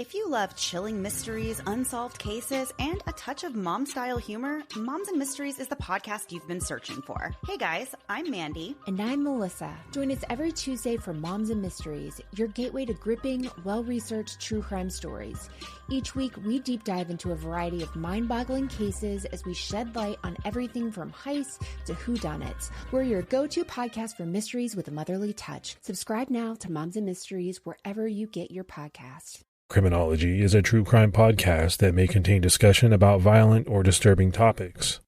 If you love chilling mysteries, unsolved cases, and a touch of mom-style humor, Moms and Mysteries is the podcast you've been searching for. Hey guys, I'm Mandy. And I'm Melissa. Join us every Tuesday for Moms and Mysteries, your gateway to gripping, well-researched true crime stories. Each week, we deep dive into a variety of mind-boggling cases as we shed light on everything from heists to whodunits. We're your go-to podcast for mysteries with a motherly touch. Subscribe now to Moms and Mysteries wherever you get your podcasts. Criminology is a true crime podcast that may contain discussion about violent or disturbing topics.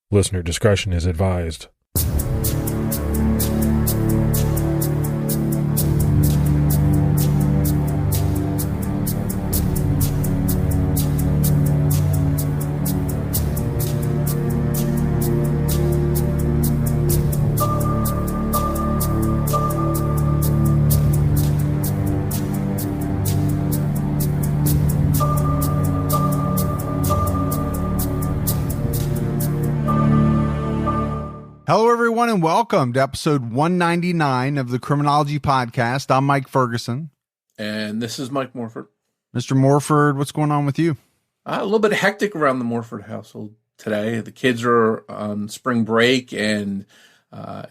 Listener discretion is advised. Hello, everyone, and welcome to episode 199 of the Criminology podcast. I'm Mike Ferguson. And this is Mike Morford. Mr. Morford, what's going on with you? A little bit hectic around the Morford household today. The kids are on spring break, and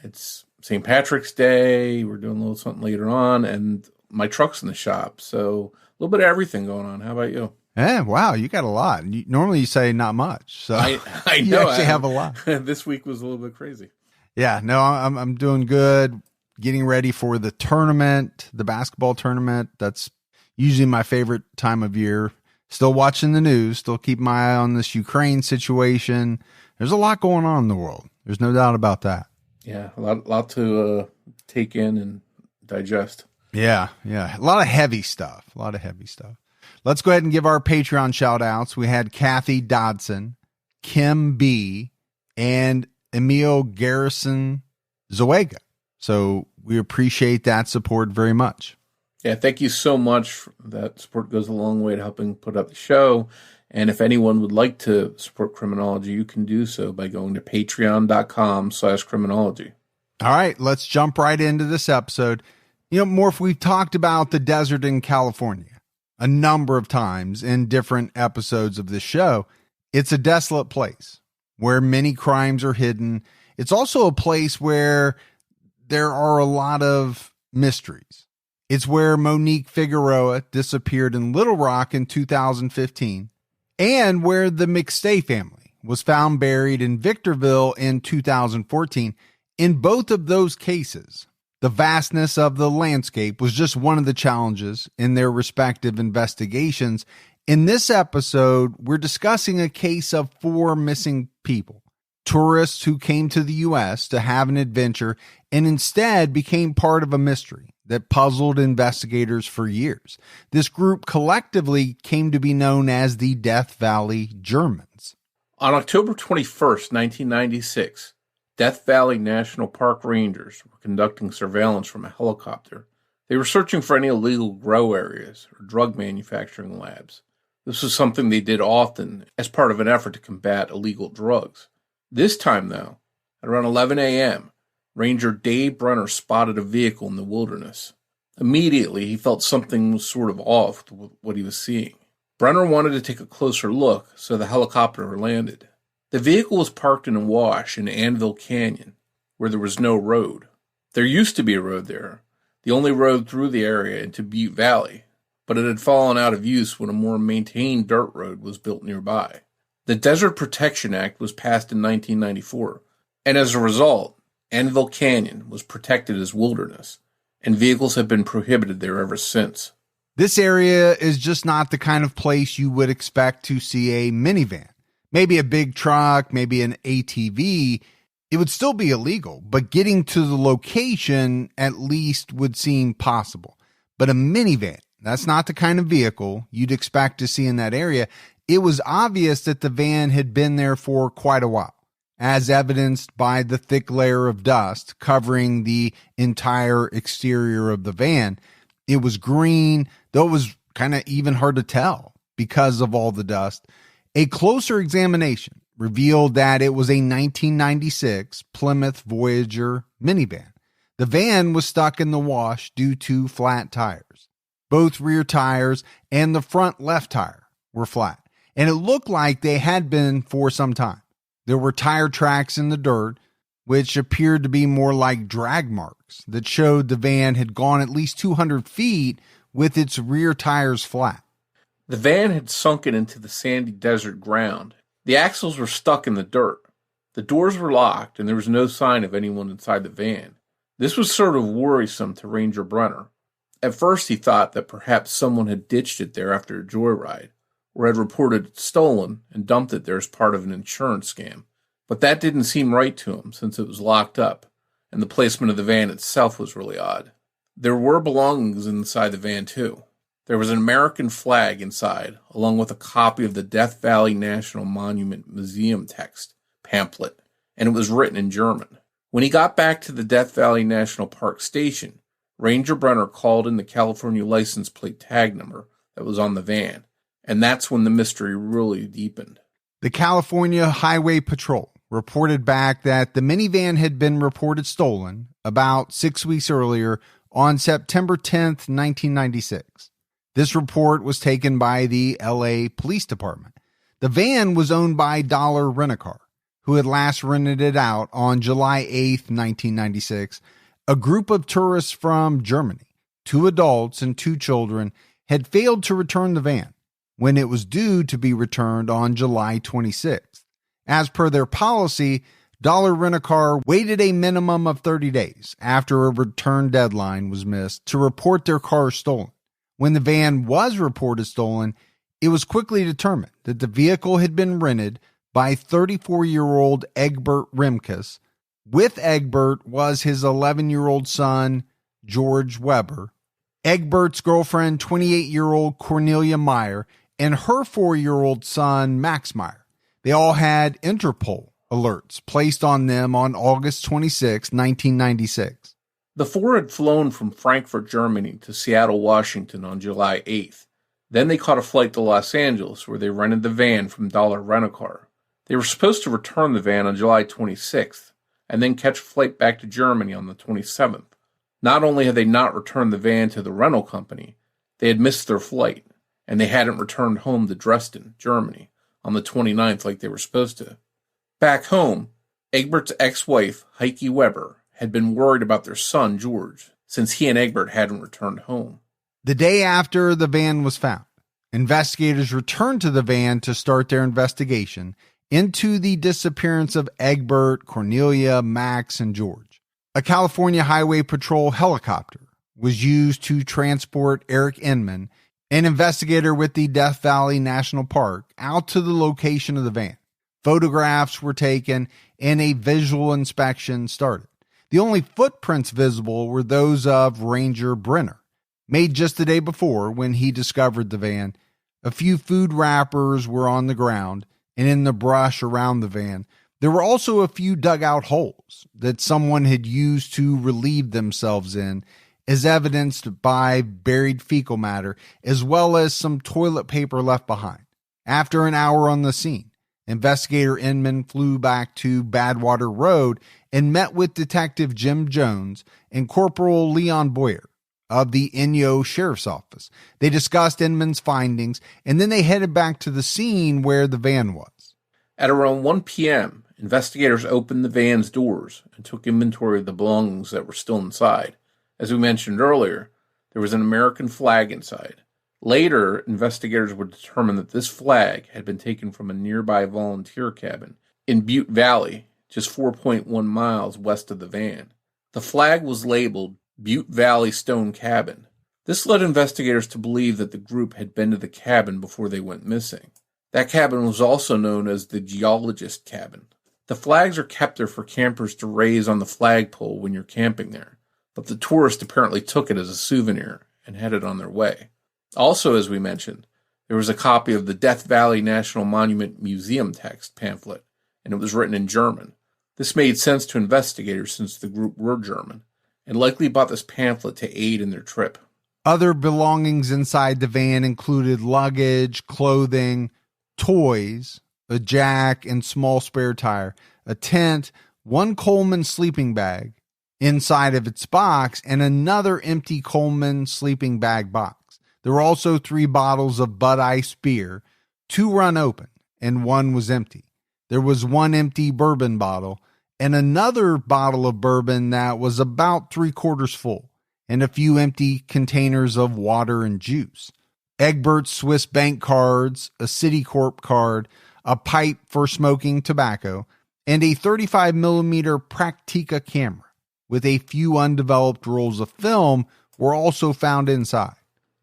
it's St. Patrick's Day. We're doing a little something later on, and my truck's in the shop. So a little bit of everything going on. How about you? Yeah, wow, you got a lot. Normally you say not much. So I you know. actually have a lot. This week was a little bit crazy. Yeah, no, I'm doing good. Getting ready for the tournament, the basketball tournament. That's usually my favorite time of year. Still watching the news, still keep my eye on this Ukraine situation. There's a lot going on in the world. There's no doubt about that. Yeah, a lot to take in and digest. Yeah. A lot of heavy stuff. Let's go ahead and give our Patreon shout outs. We had Kathy Dodson, Kim B, and Emil Garrison Zoega. So we appreciate that support very much. Yeah, thank you so much. That support goes a long way to helping put up the show. And if anyone would like to support Criminology, you can do so by going to patreon.com/criminology. All right, let's jump right into this episode. You know, Morph, we've talked about the desert in California a number of times in different episodes of this show. It's a desolate place where many crimes are hidden. It's also a place where there are a lot of mysteries. It's where Monique Figueroa disappeared in Little Rock in 2015, and where the McStay family was found buried in Victorville in 2014. In both of those cases, the vastness of the landscape was just one of the challenges in their respective investigations. In this episode, we're discussing a case of 4 missing people, tourists who came to the U.S. to have an adventure and instead became part of a mystery that puzzled investigators for years. This group collectively came to be known as the Death Valley Germans. On October 21st, 1996, Death Valley National Park rangers were conducting surveillance from a helicopter. They were searching for any illegal grow areas or drug manufacturing labs. This was something they did often as part of an effort to combat illegal drugs. This time, though, at around 11 a.m., Ranger Dave Brunner spotted a vehicle in the wilderness. Immediately, he felt something was sort of off with what he was seeing. Brunner wanted to take a closer look, so the helicopter landed. The vehicle was parked in a wash in Anvil Canyon, where there was no road. There used to be a road there, the only road through the area into Butte Valley, but it had fallen out of use when a more maintained dirt road was built nearby. The Desert Protection Act was passed in 1994, and as a result, Anvil Canyon was protected as wilderness, and vehicles have been prohibited there ever since. This area is just not the kind of place you would expect to see a minivan. Maybe a big truck, maybe an ATV. It would still be illegal, but getting to the location at least would seem possible. But a minivan, that's not the kind of vehicle you'd expect to see in that area. It was obvious that the van had been there for quite a while, as evidenced by the thick layer of dust covering the entire exterior of the van. It was green, though it was kind of even hard to tell because of all the dust. A closer examination revealed that it was a 1996 Plymouth Voyager minivan. The van was stuck in the wash due to flat tires. Both rear tires and the front left tire were flat, and it looked like they had been for some time. There were tire tracks in the dirt, which appeared to be more like drag marks that showed the van had gone at least 200 feet with its rear tires flat. The van had sunken into the sandy desert ground. The axles were stuck in the dirt. The doors were locked, and there was no sign of anyone inside the van. This was sort of worrisome to Ranger Brenner. At first, he thought that perhaps someone had ditched it there after a joyride, or had reported it stolen and dumped it there as part of an insurance scam. But that didn't seem right to him, since it was locked up, and the placement of the van itself was really odd. There were belongings inside the van, too. There was an American flag inside, along with a copy of the Death Valley National Monument Museum text pamphlet, and it was written in German. When he got back to the Death Valley National Park station, Ranger Brenner called in the California license plate tag number that was on the van, and that's when the mystery really deepened. The California Highway Patrol reported back that the minivan had been reported stolen about 6 weeks earlier on September 10th, 1996. This report was taken by the LA Police Department. The van was owned by Dollar Rent-A-Car, who had last rented it out on July 8th, 1996. A group of tourists from Germany, 2 adults and 2 children, had failed to return the van when it was due to be returned on July 26th. As per their policy, Dollar Rent-A-Car waited a minimum of 30 days after a return deadline was missed to report their car stolen. When the van was reported stolen, it was quickly determined that the vehicle had been rented by 34-year-old Egbert Rikmus. With Egbert was his 11-year-old son, Georg Weber, Egbert's girlfriend, 28-year-old Cornelia Meyer, and her 4-year-old son, Max Meyer. They all had Interpol alerts placed on them on August 26, 1996. The 4 had flown from Frankfurt, Germany to Seattle, Washington on July 8th. Then they caught a flight to Los Angeles, where they rented the van from Dollar Rent-A-Car. They were supposed to return the van on July 26th, and then catch a flight back to Germany on the 27th. Not only had they not returned the van to the rental company, they had missed their flight, and they hadn't returned home to Dresden, Germany, on the 29th like they were supposed to. Back home, Egbert's ex-wife, Heike Weber, had been worried about their son, George, since he and Egbert hadn't returned home. The day after the van was found, investigators returned to the van to start their investigation into the disappearance of Egbert, Cornelia, Max, and George. A California Highway Patrol helicopter was used to transport Eric Inman, an investigator with the Death Valley National Park, out to the location of the van. Photographs were taken and a visual inspection started. The only footprints visible were those of Ranger Brenner, made just the day before when he discovered the van. A few food wrappers were on the ground and in the brush around the van. There were also a few dugout holes that someone had used to relieve themselves in, as evidenced by buried fecal matter, as well as some toilet paper left behind. After an hour on the scene, Investigator Inman flew back to Badwater Road and met with Detective Jim Jones and Corporal Leon Boyer of the Inyo Sheriff's Office. They discussed Inman's findings, and then they headed back to the scene where the van was. At around 1 p.m., investigators opened the van's doors and took inventory of the belongings that were still inside. As we mentioned earlier, there was an American flag inside. Later, investigators would determine that this flag had been taken from a nearby volunteer cabin in Butte Valley, just 4.1 miles west of the van. The flag was labeled Butte Valley Stone Cabin. This led investigators to believe that the group had been to the cabin before they went missing. That cabin was also known as the Geologist Cabin. The flags are kept there for campers to raise on the flagpole when you're camping there, but the tourists apparently took it as a souvenir and headed on their way. Also, as we mentioned, there was a copy of the Death Valley National Monument Museum text pamphlet, and it was written in German. This made sense to investigators since the group were German, and likely bought this pamphlet to aid in their trip. Other belongings inside the van included luggage, clothing, toys, a jack and small spare tire, a tent, one Coleman sleeping bag inside of its box, and another empty Coleman sleeping bag box. There were also 3 bottles of Bud Ice beer, 2 were unopened, and 1 was empty. There was 1 empty bourbon bottle and another bottle of bourbon that was about 3/4 full, and a few empty containers of water and juice. Egbert's Swiss bank cards, a Citicorp card, a pipe for smoking tobacco, and a 35mm Praktica camera with a few undeveloped rolls of film were also found inside.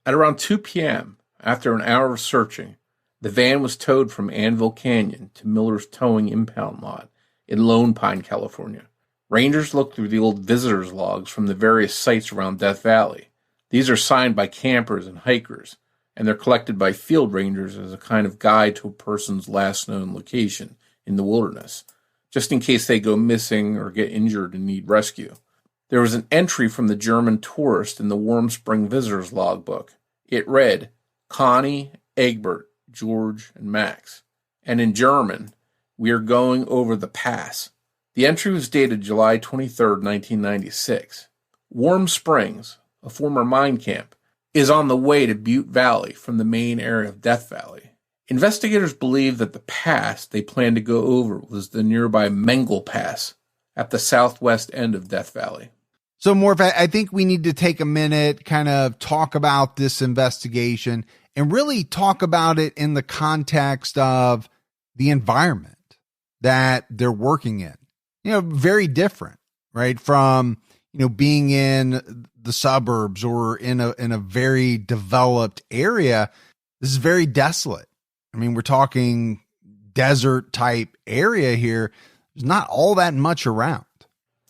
At around 2 p.m., after an hour of searching, the van was towed from Anvil Canyon to Miller's Towing Impound Lot in Lone Pine, California. Rangers looked through the old visitor's logs from the various sites around Death Valley. These are signed by campers and hikers, and they're collected by field rangers as a kind of guide to a person's last known location in the wilderness, just in case they go missing or get injured and need rescue. There was an entry from the German tourist in the Warm Spring Visitor's Logbook. It read, Connie, Egbert, Georg, and Max. And in German, we are going over the pass. The entry was dated July 23, 1996. Warm Springs, a former mine camp, is on the way to Butte Valley from the main area of Death Valley. Investigators believe that the pass they planned to go over was the nearby Mengel Pass at the southwest end of Death Valley. So, Morf, I think we need to take a minute, kind of talk about this investigation and really talk about it in the context of the environment that they're working in. Very different, right? From, being in the suburbs or in a very developed area. This is very desolate. I mean, we're talking desert type area here. There's not all that much around.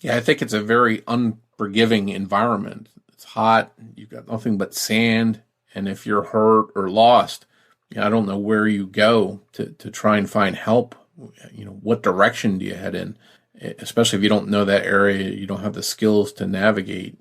Yeah, I think it's a very unforgiving environment. It's hot. You've got nothing but sand. And if you're hurt or lost, I don't know where you go to try and find help. What direction do you head in? Especially if you don't know that area, you don't have the skills to navigate.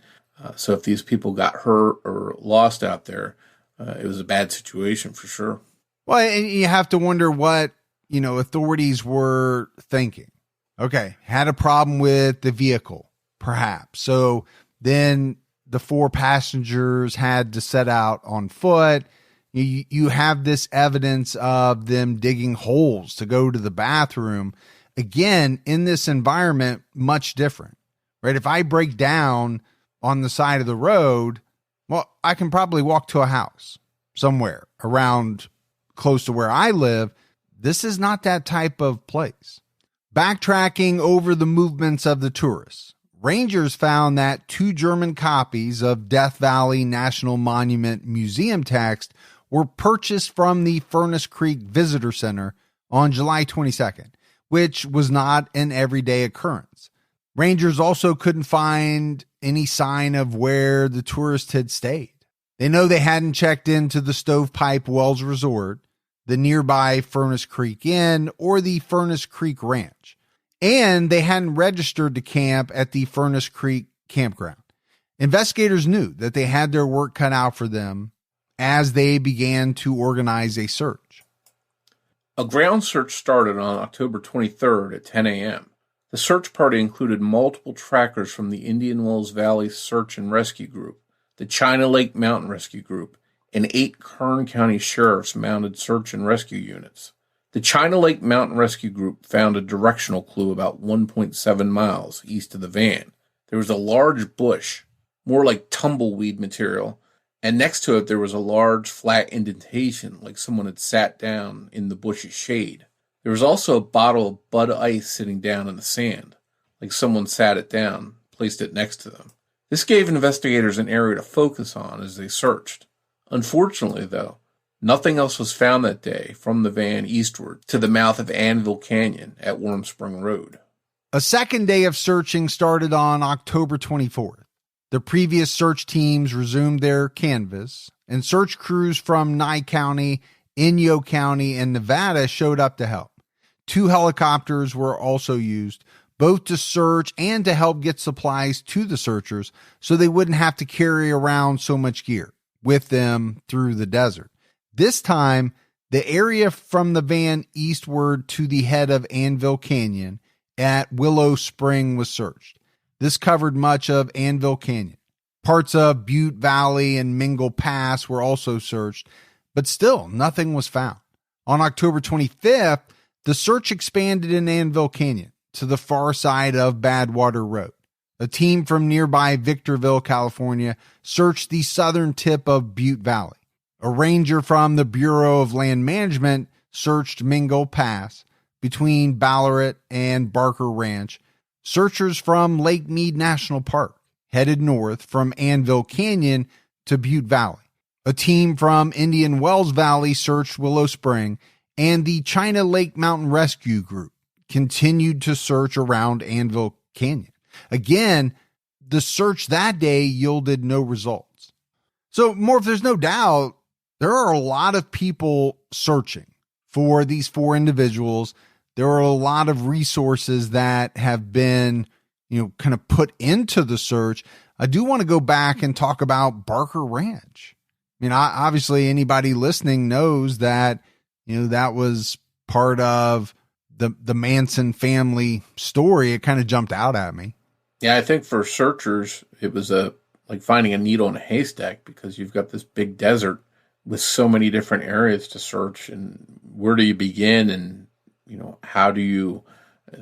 So if these people got hurt or lost out there, it was a bad situation for sure. Well, and you have to wonder what, authorities were thinking. Okay, had a problem with the vehicle, perhaps. So then the 4 passengers had to set out on foot. You have this evidence of them digging holes to go to the bathroom. Again, in this environment, much different, right? If I break down on the side of the road, well, I can probably walk to a house somewhere around close to where I live. This is not that type of place. Backtracking over the movements of the tourists, Rangers found that 2 German copies of Death Valley National Monument Museum text were purchased from the Furnace Creek Visitor Center on July 22nd, which was not an everyday occurrence. Rangers also couldn't find any sign of where the tourists had stayed. They know they hadn't checked into the Stovepipe Wells Resort, the nearby Furnace Creek Inn, or the Furnace Creek Ranch. And they hadn't registered to camp at the Furnace Creek campground. Investigators knew that they had their work cut out for them as they began to organize a search. A ground search started on October 23rd at 10 a.m. The search party included multiple trackers from the Indian Wells Valley Search and Rescue Group, the China Lake Mountain Rescue Group, and 8 Kern County Sheriff's mounted search and rescue units. The China Lake Mountain Rescue Group found a directional clue about 1.7 miles east of the van. There was a large bush, more like tumbleweed material, and next to it there was a large flat indentation like someone had sat down in the bush's shade. There was also a bottle of Bud Ice sitting down in the sand, like someone sat it down, placed it next to them. This gave investigators an area to focus on as they searched. Unfortunately, though, nothing else was found that day from the van eastward to the mouth of Anvil Canyon at Warm Spring Road. A second day of searching started on October 24th. The previous search teams resumed their canvass, and search crews from Nye County, Inyo County, and Nevada showed up to help. 2 helicopters were also used, both to search and to help get supplies to the searchers so they wouldn't have to carry around so much gear with them through the desert. This time, the area from the van eastward to the head of Anvil Canyon at Willow Spring was searched. This covered much of Anvil Canyon. Parts of Butte Valley and Mingle Pass were also searched, but still nothing was found. On October 25th, the search expanded in Anvil Canyon to the far side of Badwater Road. A team from nearby Victorville, California, searched the southern tip of Butte Valley. A ranger from the Bureau of Land Management searched Mingle Pass between Ballarat and Barker Ranch. Searchers from Lake Mead National Park headed north from Anvil Canyon to Butte Valley. A team from Indian Wells Valley searched Willow Spring, and the China Lake Mountain Rescue Group continued to search around Anvil Canyon. Again, the search that day yielded no results. So, Morf, there's no doubt there are a lot of people searching for these four individuals. There are a lot of resources that have been, kind of put into the search. I do want to go back and talk about Barker Ranch. Obviously anybody listening knows that, that was part of the Manson family story. It kind of jumped out at me. Yeah, I think for searchers, it was like finding a needle in a haystack, because you've got this big desert with so many different areas to search, and where do you begin, and how do you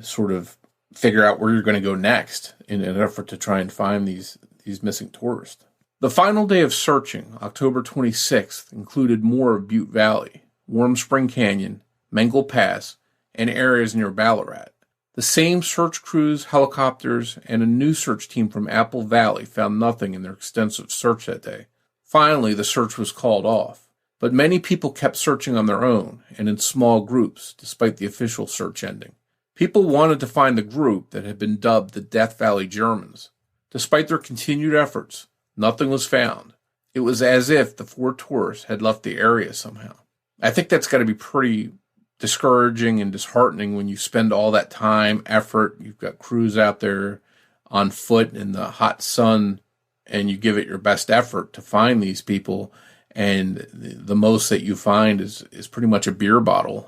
sort of figure out where you're going to go next in an effort to try and find these missing tourists. The final day of searching, October 26th, included more of Butte Valley, Warm Spring Canyon, Mingle Pass, and areas near Ballarat. The same search crews, helicopters, and a new search team from Apple Valley found nothing in their extensive search that day. Finally, the search was called off, but many people kept searching on their own and in small groups, despite the official search ending. People wanted to find the group that had been dubbed the Death Valley Germans. Despite their continued efforts, nothing was found. It was as if the four tourists had left the area somehow. I think that's got to be pretty discouraging and disheartening when you spend all that time, effort. You've got crews out there on foot in the hot sun, and you give it your best effort to find these people, and the most that you find is pretty much a beer bottle.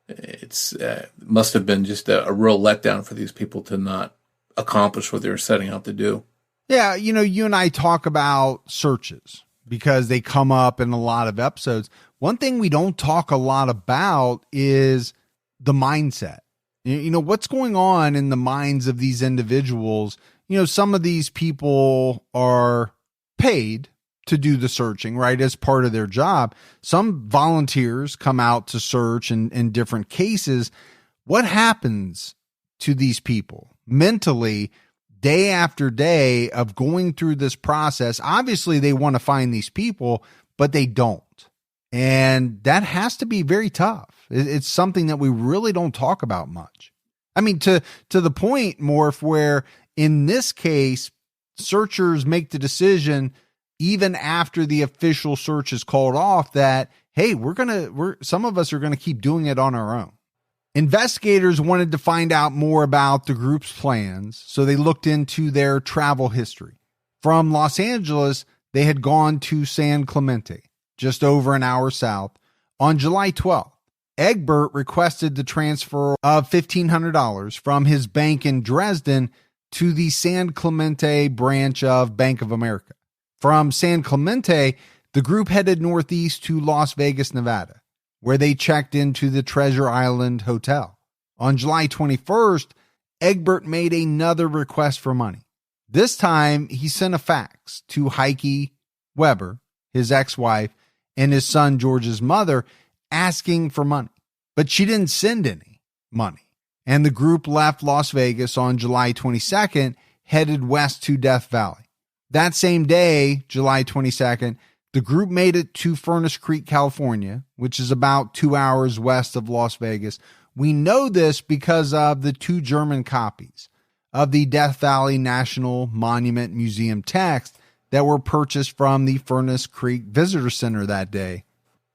It's must have been just a real letdown for these people to not accomplish what they were setting out to do. Yeah, you and I talk about searches because they come up in a lot of episodes. One thing we don't talk a lot about is the mindset. What's going on in the minds of these individuals. Some of these people are paid to do the searching, right, as part of their job. Some volunteers come out to search in different cases. What happens to these people mentally day after day of going through this process? Obviously, they want to find these people, but they don't. And that has to be very tough. It's something that we really don't talk about much. To the point, Morph, where in this case, searchers make the decision even after the official search is called off that, hey, some of us are going to keep doing it on our own. Investigators wanted to find out more about the group's plans, so they looked into their travel history. From Los Angeles, they had gone to San Clemente, just over an hour south. On July 12th, Egbert requested the transfer of $1,500 from his bank in Dresden to the San Clemente branch of Bank of America. From San Clemente, the group headed northeast to Las Vegas, Nevada, where they checked into the Treasure Island Hotel. On July 21st, Egbert made another request for money. This time, he sent a fax to Heike Weber, his ex-wife, and his son George's mother, asking for money. But she didn't send any money. And the group left Las Vegas on July 22nd, headed west to Death Valley. That same day, July 22nd, the group made it to Furnace Creek, California, which is about 2 hours west of Las Vegas. We know this because of the 2 German copies of the Death Valley National Monument Museum text that were purchased from the Furnace Creek Visitor Center that day.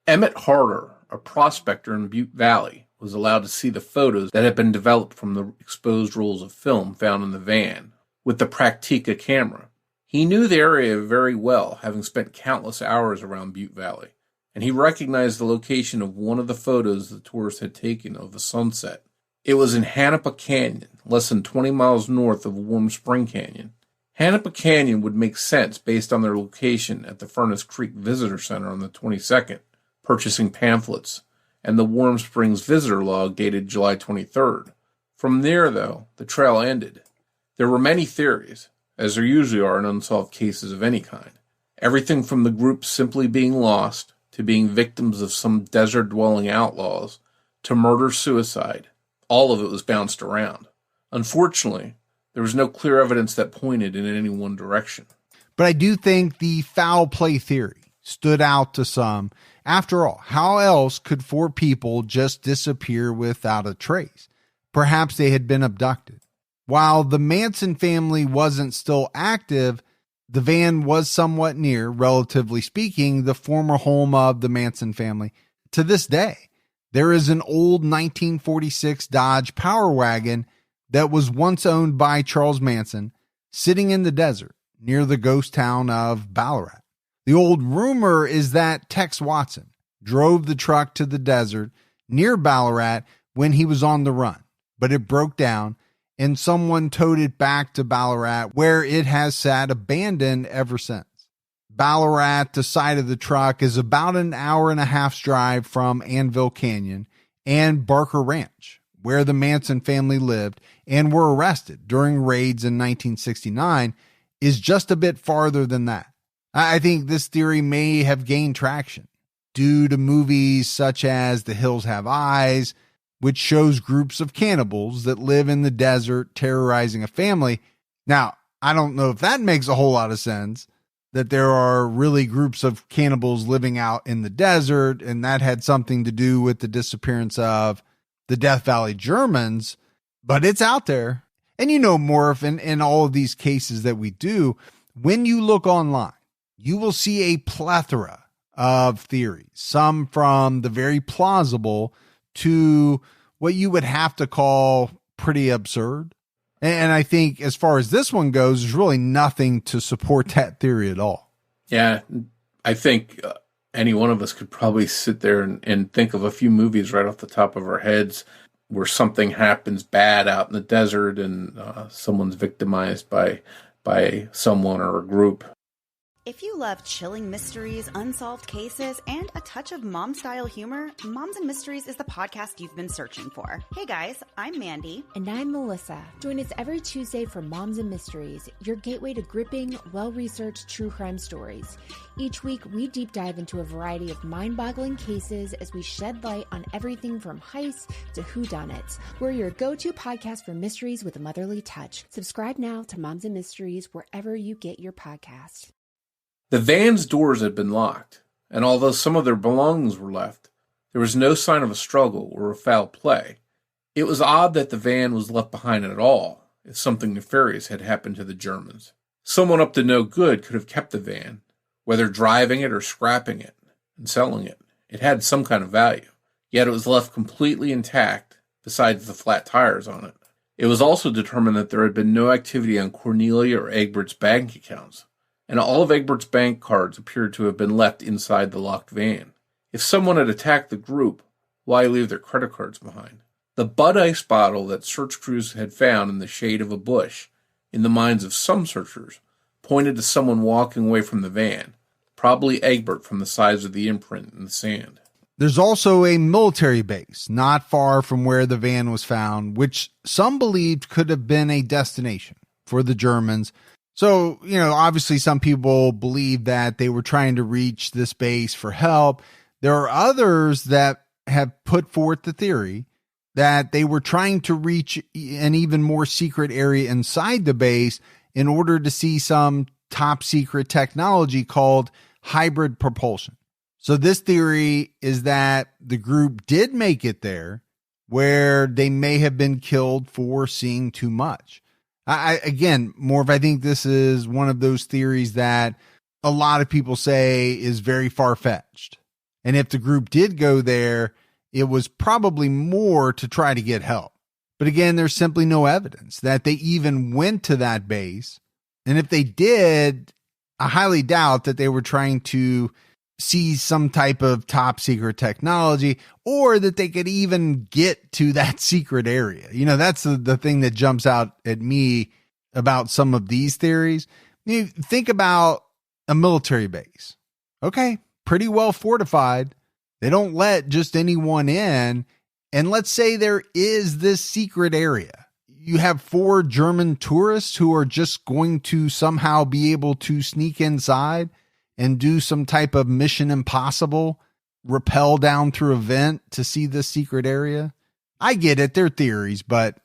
Emmett Harder, a prospector in Butte Valley, was allowed to see the photos that had been developed from the exposed rolls of film found in the van with the Praktika camera. He knew the area very well, having spent countless hours around Butte Valley, and he recognized the location of one of the photos the tourists had taken of the sunset. It was in Hanapa Canyon, less than 20 miles north of Warm Spring Canyon. Hanapa Canyon would make sense based on their location at the Furnace Creek Visitor Center on the 22nd, purchasing pamphlets, and the Warm Springs visitor log dated July 23rd. From there, though, the trail ended. There were many theories, as there usually are in unsolved cases of any kind. Everything from the group simply being lost, to being victims of some desert-dwelling outlaws, to murder-suicide. All of it was bounced around. Unfortunately, there was no clear evidence that pointed in any one direction. But I do think the foul play theory stood out to some. After all, how else could 4 people just disappear without a trace? Perhaps they had been abducted. While the Manson family wasn't still active, the van was somewhat near, relatively speaking, the former home of the Manson family. To this day, there is an old 1946 Dodge Power Wagon that was once owned by Charles Manson, sitting in the desert near the ghost town of Ballarat. The old rumor is that Tex Watson drove the truck to the desert near Ballarat when he was on the run, but it broke down and someone towed it back to Ballarat, where it has sat abandoned ever since. Ballarat, the site of the truck, is about an hour and a half's drive from Anvil Canyon and Barker Ranch, where the Manson family lived and were arrested during raids in 1969, is just a bit farther than that. I think this theory may have gained traction due to movies such as The Hills Have Eyes, which shows groups of cannibals that live in the desert terrorizing a family. Now, I don't know if that makes a whole lot of sense, that there are really groups of cannibals living out in the desert, and that had something to do with the disappearance of the Death Valley Germans, but it's out there. And you know, Morf, in all of these cases that we do, when you look online, you will see a plethora of theories, some from the very plausible to what you would have to call pretty absurd. And I think as far as this one goes, there's really nothing to support that theory at all. Yeah, I think any one of us could probably sit there and think of a few movies right off the top of our heads where something happens bad out in the desert and someone's victimized by someone or a group. If you love chilling mysteries, unsolved cases, and a touch of mom-style humor, Moms and Mysteries is the podcast you've been searching for. Hey guys, I'm Mandy. And I'm Melissa. Join us every Tuesday for Moms and Mysteries, your gateway to gripping, well-researched true crime stories. Each week, we deep dive into a variety of mind-boggling cases as we shed light on everything from heists to whodunits. We're your go-to podcast for mysteries with a motherly touch. Subscribe now to Moms and Mysteries wherever you get your podcasts. The van's doors had been locked, and although some of their belongings were left, there was no sign of a struggle or a foul play. It was odd that the van was left behind at all, if something nefarious had happened to the Germans. Someone up to no good could have kept the van, whether driving it or scrapping it and selling it. It had some kind of value, yet it was left completely intact, besides the flat tires on it. It was also determined that there had been no activity on Cornelia or Egbert's bank accounts, and all of Egbert's bank cards appeared to have been left inside the locked van. If someone had attacked the group, why leave their credit cards behind? The Bud Ice bottle that search crews had found in the shade of a bush, in the minds of some searchers, pointed to someone walking away from the van, probably Egbert from the size of the imprint in the sand. There's also a military base not far from where the van was found, which some believed could have been a destination for the Germans. So, obviously some people believe that they were trying to reach this base for help. There are others that have put forth the theory that they were trying to reach an even more secret area inside the base in order to see some top secret technology called hybrid propulsion. So this theory is that the group did make it there, where they may have been killed for seeing too much. Again, Morf, I think this is one of those theories that a lot of people say is very far-fetched. And if the group did go there, it was probably more to try to get help. But again, there's simply no evidence that they even went to that base. And if they did, I highly doubt that they were trying to see some type of top secret technology, or that they could even get to that secret area. That's the thing that jumps out at me about some of these theories. You think about a military base. Okay, pretty well fortified. They don't let just anyone in. And let's say there is this secret area. You have 4 German tourists who are just going to somehow be able to sneak inside and do some type of Mission Impossible, rappel down through a vent to see this secret area. I get it. They're theories, but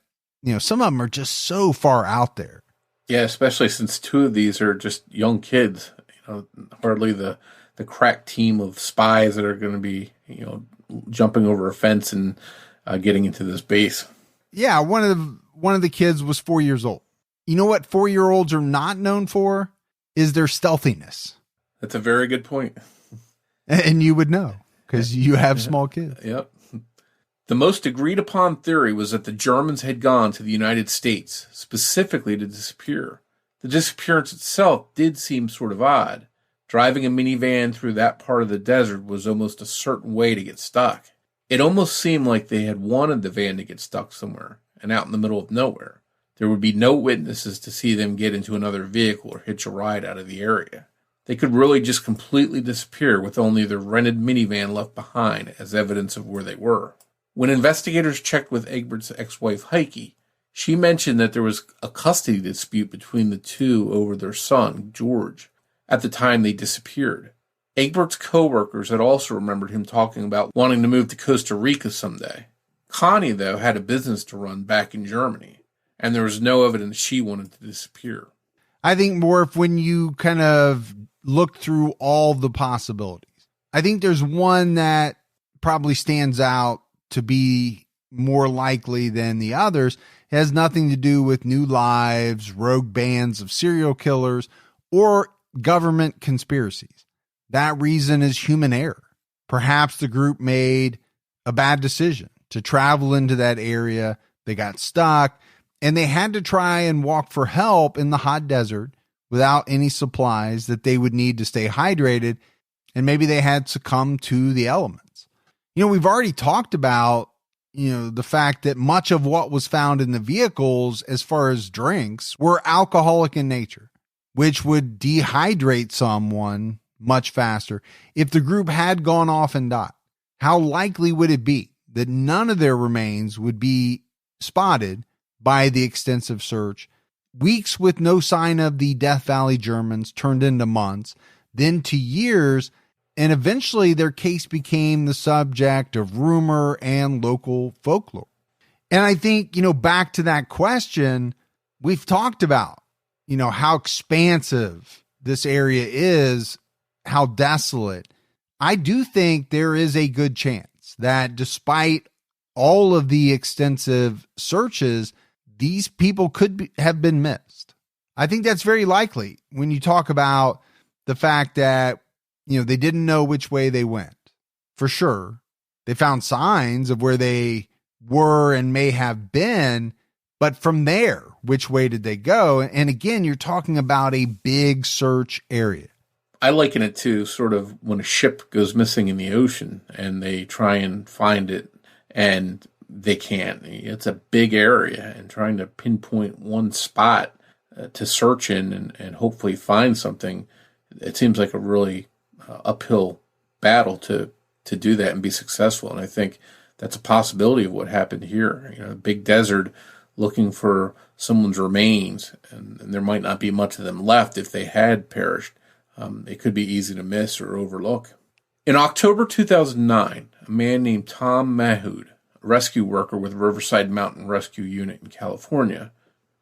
some of them are just so far out there. Yeah, especially since 2 of these are just young kids, hardly the crack team of spies that are going to be, jumping over a fence and getting into this base. Yeah, one of the kids was 4 years old. You know what 4-year-olds are not known for is their stealthiness. That's a very good point. And you would know because you have small kids. Yep. The most agreed upon theory was that the Germans had gone to the United States, specifically to disappear. The disappearance itself did seem sort of odd. Driving a minivan through that part of the desert was almost a certain way to get stuck. It almost seemed like they had wanted the van to get stuck somewhere and out in the middle of nowhere. There would be no witnesses to see them get into another vehicle or hitch a ride out of the area. They could really just completely disappear with only their rented minivan left behind as evidence of where they were. When investigators checked with Egbert's ex-wife Heike, she mentioned that there was a custody dispute between the 2 over their son, Georg, at the time they disappeared. Egbert's co-workers had also remembered him talking about wanting to move to Costa Rica someday. Connie, though, had a business to run back in Germany, and there was no evidence she wanted to disappear. I think, Morf, when you kind of look through all the possibilities, I think there's one that probably stands out to be more likely than the others. It has nothing to do with new lives, rogue bands of serial killers, or government conspiracies. That reason is human error. Perhaps the group made a bad decision to travel into that area. They got stuck and they had to try and walk for help in the hot desert without any supplies that they would need to stay hydrated. And maybe they had succumbed to the elements. We've already talked about, the fact that much of what was found in the vehicles as far as drinks were alcoholic in nature, which would dehydrate someone much faster. If the group had gone off and died, how likely would it be that none of their remains would be spotted by the extensive search? Weeks with no sign of the Death Valley Germans turned into months, then to years, and eventually their case became the subject of rumor and local folklore. And I think, back to that question, we've talked about, how expansive this area is, how desolate. I do think there is a good chance that despite all of the extensive searches, these people could have been missed. I think that's very likely when you talk about the fact that, they didn't know which way they went. For sure, they found signs of where they were and may have been, but from there, which way did they go? And again, you're talking about a big search area. I liken it to sort of when a ship goes missing in the ocean and they try and find it and they can't. It's a big area, and trying to pinpoint one spot to search in and hopefully find something, it seems like a really uphill battle to do that and be successful. And I think that's a possibility of what happened here. A big desert looking for someone's remains, and there might not be much of them left if they had perished. It could be easy to miss or overlook. In October 2009, a man named Tom Mahood, a rescue worker with Riverside Mountain Rescue Unit in California,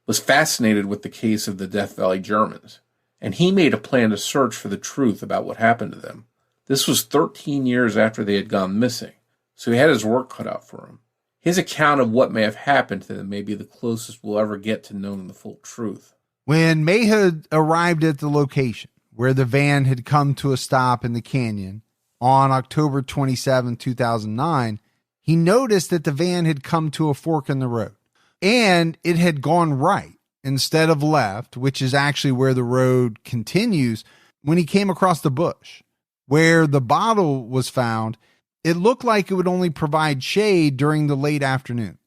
was fascinated with the case of the Death Valley Germans, and he made a plan to search for the truth about what happened to them. This was 13 years after they had gone missing, so he had his work cut out for him. His account of what may have happened to them may be the closest we'll ever get to knowing the full truth. When Mahood arrived at the location where the van had come to a stop in the canyon on October 27, 2009, he noticed that the van had come to a fork in the road, and it had gone right instead of left, which is actually where the road continues. When he came across the bush where the bottle was found, it looked like it would only provide shade during the late afternoon.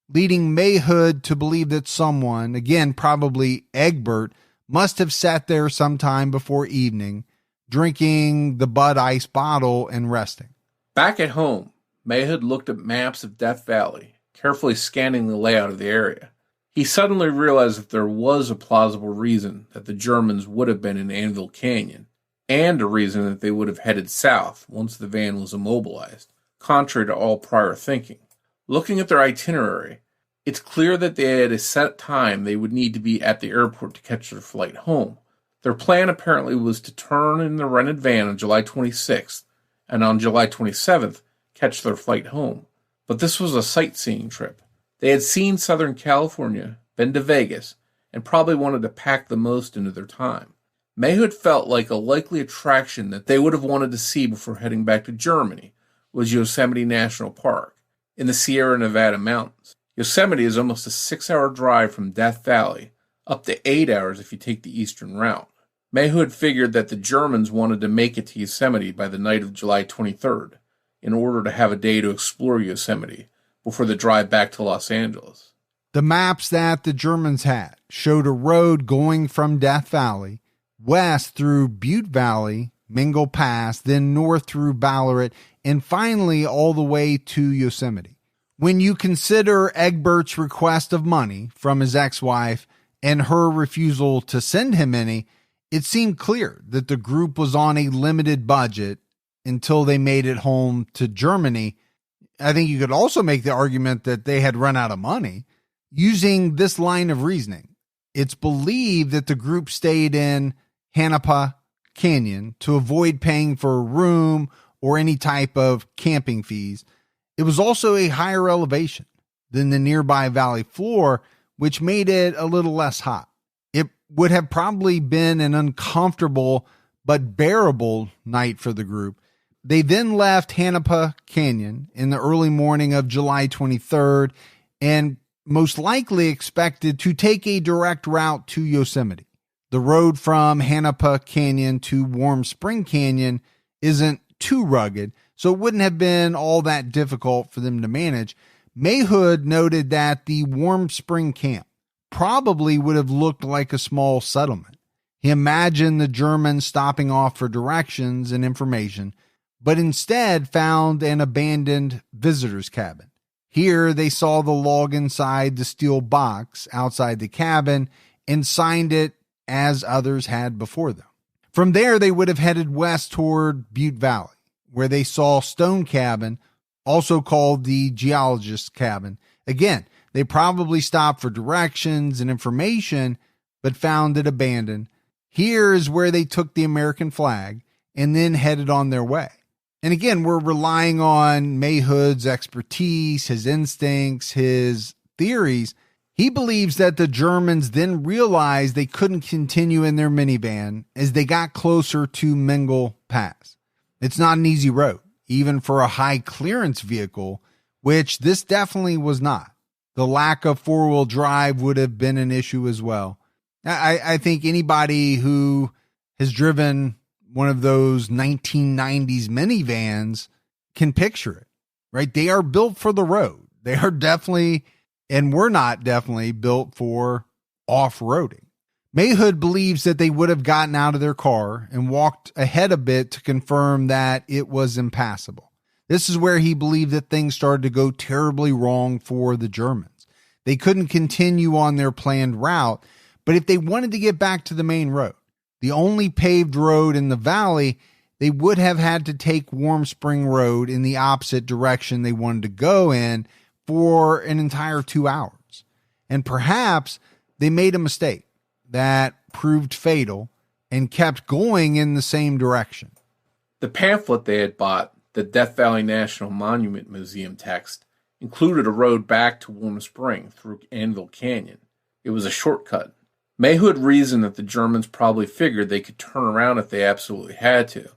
leading Mahood to believe that someone, again probably Egbert, must have sat there sometime before evening, drinking the Bud Ice bottle and resting. Back at home, Mahood looked at maps of Death Valley, carefully scanning the layout of the area. He suddenly realized that there was a plausible reason that the Germans would have been in Anvil Canyon, and a reason that they would have headed south once the van was immobilized, contrary to all prior thinking. Looking at their itinerary, it's clear that they had a set time they would need to be at the airport to catch their flight home. Their plan apparently was to turn in the rented van on July 26th, and on July 27th, catch their flight home. But this was a sightseeing trip. They had seen Southern California, been to Vegas, and probably wanted to pack the most into their time. Mahood felt like a likely attraction that they would have wanted to see before heading back to Germany was Yosemite National Park in the Sierra Nevada mountains. Yosemite is almost a 6-hour drive from Death Valley, up to 8 hours if you take the eastern route. Mahood figured that the Germans wanted to make it to Yosemite by the night of July 23rd in order to have a day to explore Yosemite before the drive back to Los Angeles. The maps that the Germans had showed a road going from Death Valley west through Butte Valley, Mingle Pass, then north through Ballarat, and finally all the way to Yosemite. When you consider Egbert's request of money from his ex-wife and her refusal to send him any, it seemed clear that the group was on a limited budget until they made it home to Germany. I think you could also make the argument that they had run out of money. Using this line of reasoning, it's believed that the group stayed in Hanapa Canyon to avoid paying for a room or any type of camping fees. It was also a higher elevation than the nearby valley floor, which made it a little less hot. It would have probably been an uncomfortable but bearable night for the group. They then left Hanapa Canyon in the early morning of July 23rd and most likely expected to take a direct route to Yosemite. The road from Hanapa Canyon to Warm Spring Canyon isn't too rugged, so it wouldn't have been all that difficult for them to manage. Mahood noted that the Warm Spring camp probably would have looked like a small settlement. He imagined the Germans stopping off for directions and information, but instead found an abandoned visitor's cabin. Here they saw the log inside the steel box outside the cabin and signed it as others had before them. From there, they would have headed west toward Butte Valley, where they saw Stone Cabin, also called the Geologist's Cabin. Again, they probably stopped for directions and information, but found it abandoned. Here is where they took the American flag and then headed on their way. And again, we're relying on Mahood's expertise, his instincts, his theories. He believes that the Germans then realized they couldn't continue in their minivan as they got closer to Mingle Pass. It's not an easy road, even for a high clearance vehicle, which this definitely was not. The lack of four-wheel drive would have been an issue as well. I think anybody who has driven one of those 1990s minivans can picture it, right? They are built for the road. They are definitely, and were not definitely built for off-roading. Mahood believes that they would have gotten out of their car and walked ahead a bit to confirm that it was impassable. This is where he believed that things started to go terribly wrong for the Germans. They couldn't continue on their planned route, but if they wanted to get back to the main road, the only paved road in the valley, they would have had to take Warm Spring Road in the opposite direction they wanted to go in for an entire 2 hours. And perhaps they made a mistake that proved fatal and kept going in the same direction. The pamphlet they had bought, the Death Valley National Monument Museum text, included a road back to Warm Spring through Anvil Canyon. It was a shortcut. Mahood reasoned that the Germans probably figured they could turn around if they absolutely had to,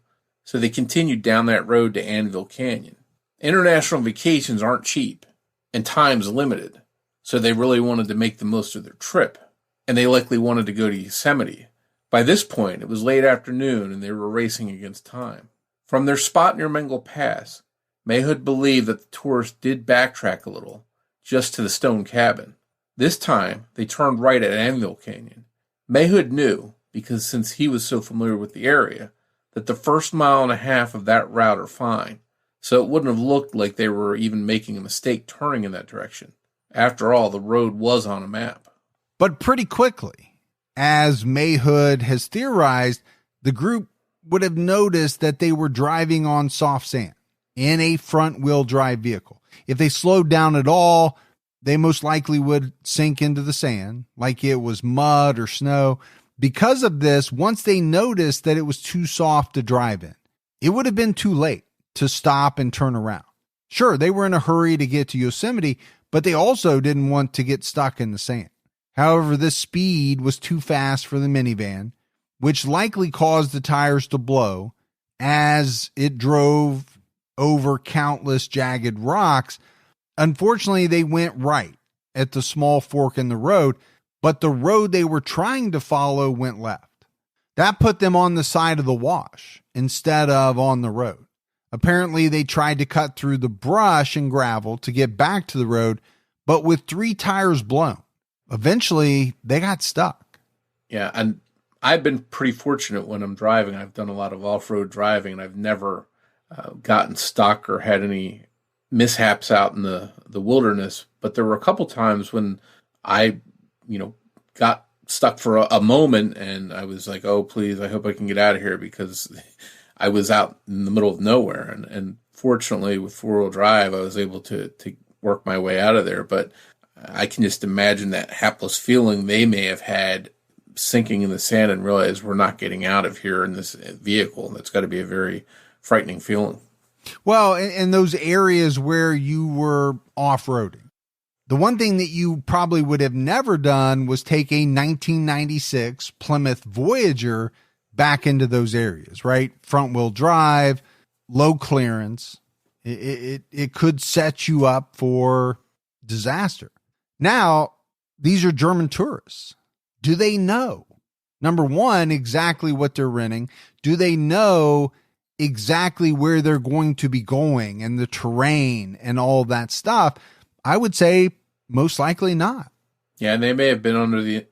so they continued down that road to Anvil Canyon. International vacations aren't cheap, and time's limited, so they really wanted to make the most of their trip, and they likely wanted to go to Yosemite. By this point, it was late afternoon, and they were racing against time. From their spot near Mingle Pass, Mahood believed that the tourists did backtrack a little, just to the stone cabin. This time, they turned right at Anvil Canyon. Mahood knew, because since he was so familiar with the area, that the first mile and a half of that route are fine, so it wouldn't have looked like they were even making a mistake turning in that direction. After all, the road was on a map. But pretty quickly, as Mahood has theorized, the group would have noticed that they were driving on soft sand in a front-wheel drive vehicle. If they slowed down at all, they most likely would sink into the sand like it was mud or snow. Because of this, once they noticed that it was too soft to drive in, it would have been too late to stop and turn around. Sure, they were in a hurry to get to Yosemite, but they also didn't want to get stuck in the sand. However, this speed was too fast for the minivan, which likely caused the tires to blow as it drove over countless jagged rocks. Unfortunately, they went right at the small fork in the road, but the road they were trying to follow went left. That put them on the side of the wash instead of on the road. Apparently, they tried to cut through the brush and gravel to get back to the road, but with 3 tires blown, eventually they got stuck. Yeah, and I've been pretty fortunate when I'm driving. I've done a lot of off-road driving, and I've never gotten stuck or had any mishaps out in the wilderness. But there were a couple times when I, got stuck for a moment, and I was like, oh, please, I hope I can get out of here, because I was out in the middle of nowhere. And fortunately, with 4-wheel drive, I was able to work my way out of there. But I can just imagine that hapless feeling they may have had sinking in the sand and realize we're not getting out of here in this vehicle. That's got to be a very frightening feeling. Well, in those areas where you were off-roading, the one thing that you probably would have never done was take a 1996 Plymouth Voyager back into those areas, right? Front-wheel drive, low clearance. It could set you up for disaster. Now, these are German tourists. Do they know, number one, exactly what they're renting? Do they know exactly where they're going to be going and the terrain and all that stuff? I would say most likely not. Yeah, and they may have been under the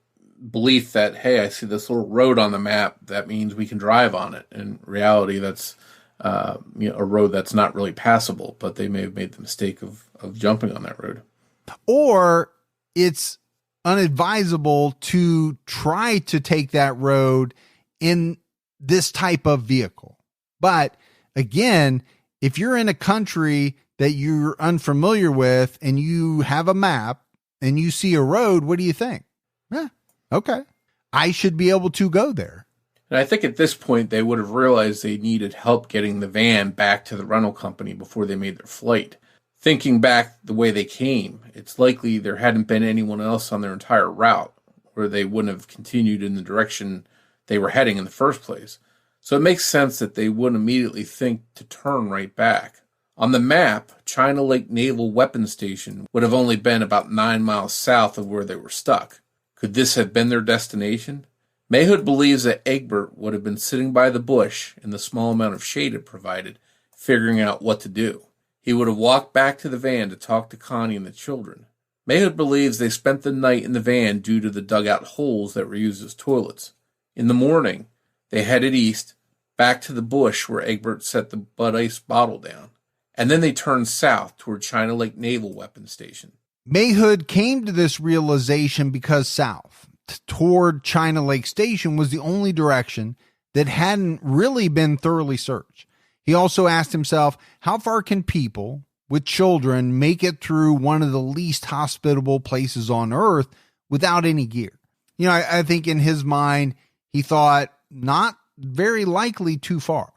belief that, hey, I see this little road on the map. That means we can drive on it. In reality, that's a road that's not really passable, but they may have made the mistake of jumping on that road. Or it's unadvisable to try to take that road in this type of vehicle. But again, if you're in a country that you're unfamiliar with and you have a map and you see a road, what do you think? Okay, I should be able to go there. And I think at this point, they would have realized they needed help getting the van back to the rental company before they made their flight. Thinking back the way they came, it's likely there hadn't been anyone else on their entire route, or they wouldn't have continued in the direction they were heading in the first place. So it makes sense that they wouldn't immediately think to turn right back. On the map, China Lake Naval Weapons Station would have only been about 9 miles south of where they were stuck. Could this have been their destination? Mahood believes that Egbert would have been sitting by the bush in the small amount of shade it provided, figuring out what to do. He would have walked back to the van to talk to Connie and the children. Mahood believes they spent the night in the van due to the dugout holes that were used as toilets. In the morning, they headed east, back to the bush where Egbert set the Bud Ice bottle down. And then they turned south toward China Lake Naval Weapons Station. Mahood came to this realization because south toward China Lake Station was the only direction that hadn't really been thoroughly searched. He also asked himself, how far can people with children make it through one of the least hospitable places on earth without any gear? I think in his mind, he thought not very likely too far.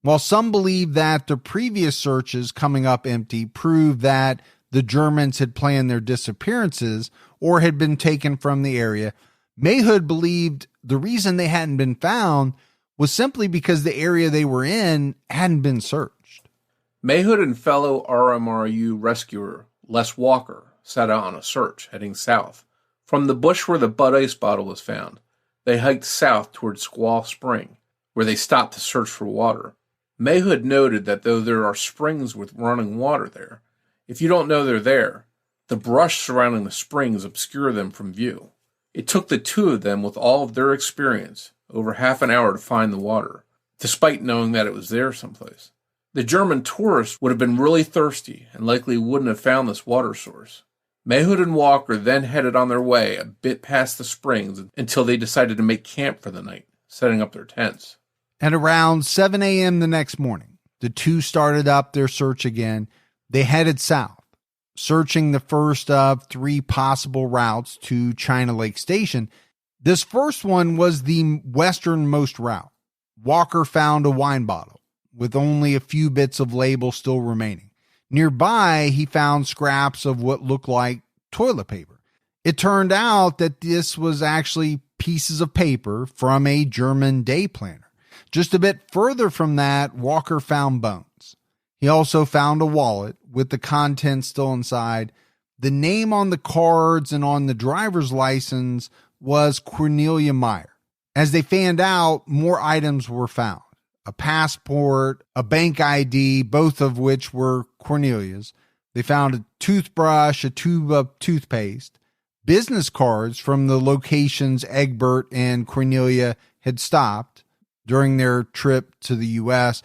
While some believe that the previous searches coming up empty proved that the Germans had planned their disappearances or had been taken from the area, Mahood believed the reason they hadn't been found was simply because the area they were in hadn't been searched. Mahood and fellow RMRU rescuer Les Walker set out on a search heading south. From the bush where the Bud Ice bottle was found, they hiked south toward Squaw Spring, where they stopped to search for water. Mahood noted that though there are springs with running water there, if you don't know they're there, The brush surrounding the springs obscured them from view. It took the two of them, with all of their experience, over half an hour to find the water, despite knowing that it was there someplace. The German tourists would have been really thirsty and likely wouldn't have found this water source. Mahood and Walker then headed on their way a bit past the springs until they decided to make camp for the night, setting up their tents. At around 7 a.m. the next morning, the two started up their search again. They headed south, searching the first of 3 possible routes to China Lake Station. This first one was the westernmost route. Walker found a wine bottle with only a few bits of label still remaining. Nearby, he found scraps of what looked like toilet paper. It turned out that this was actually pieces of paper from a German day planner. Just a bit further from that, Walker found bones. He also found a wallet with the contents still inside. The name on the cards and on the driver's license was Cornelia Meyer. As they fanned out, more items were found. A passport, a bank ID, both of which were Cornelia's. They found a toothbrush, a tube of toothpaste, business cards from the locations Egbert and Cornelia had stopped during their trip to the U.S.,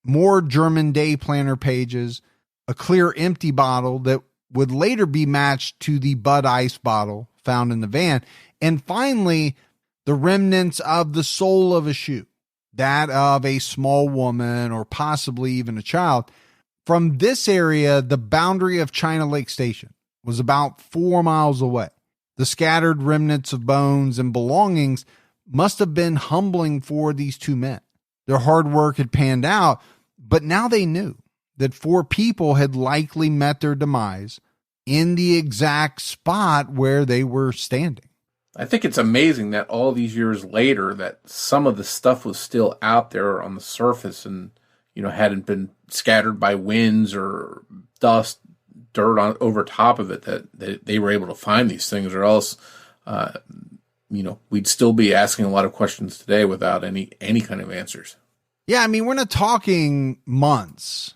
more German day planner pages, a clear empty bottle that would later be matched to the Bud Ice bottle found in the van, and finally, the remnants of the sole of a shoe, that of a small woman or possibly even a child. From this area, the boundary of China Lake Station was about 4 miles away. The scattered remnants of bones and belongings must have been humbling for these two men. Their hard work had panned out, but now they knew that 4 people had likely met their demise in the exact spot where they were standing. I think it's amazing that all these years later that some of the stuff was still out there on the surface and, hadn't been scattered by winds or dust, dirt over top of it, that they were able to find these things, or else, we'd still be asking a lot of questions today without any kind of answers. Yeah, we're not talking months.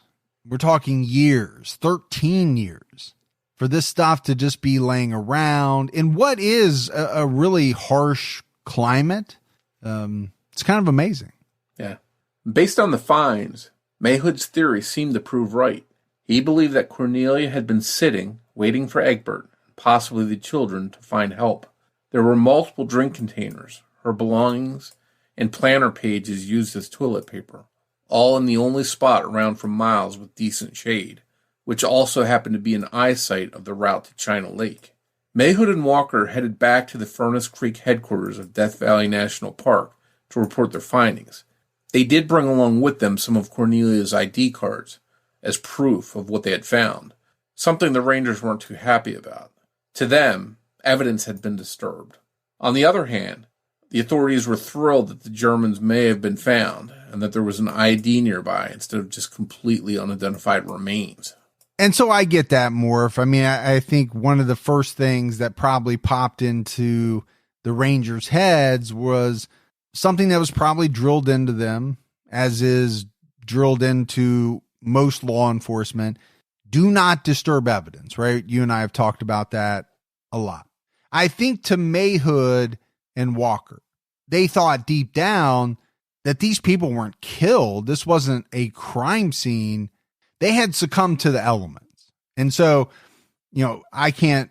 We're talking years, 13 years. For this stuff to just be laying around in what is a really harsh climate. It's kind of amazing. Yeah. Based on the finds, Mahood's theory seemed to prove right. He believed that Cornelia had been sitting, waiting for Egbert, possibly the children, to find help. There were multiple drink containers, her belongings, and planner pages used as toilet paper, all in the only spot around for miles with decent shade, which also happened to be in eyesight of the route to China Lake. Mahood and Walker headed back to the Furnace Creek headquarters of Death Valley National Park to report their findings. They did bring along with them some of Cornelia's ID cards as proof of what they had found, something the Rangers weren't too happy about. To them, evidence had been disturbed. On the other hand, the authorities were thrilled that the Germans may have been found and that there was an ID nearby instead of just completely unidentified remains. And so I get that, Morf. I think one of the first things that probably popped into the Rangers' heads was something that was probably drilled into them, as is drilled into most law enforcement. Do not disturb evidence, right? You and I have talked about that a lot. I think to Mahood and Walker, they thought deep down that these people weren't killed. This wasn't a crime scene. They had succumbed to the elements. And so, I can't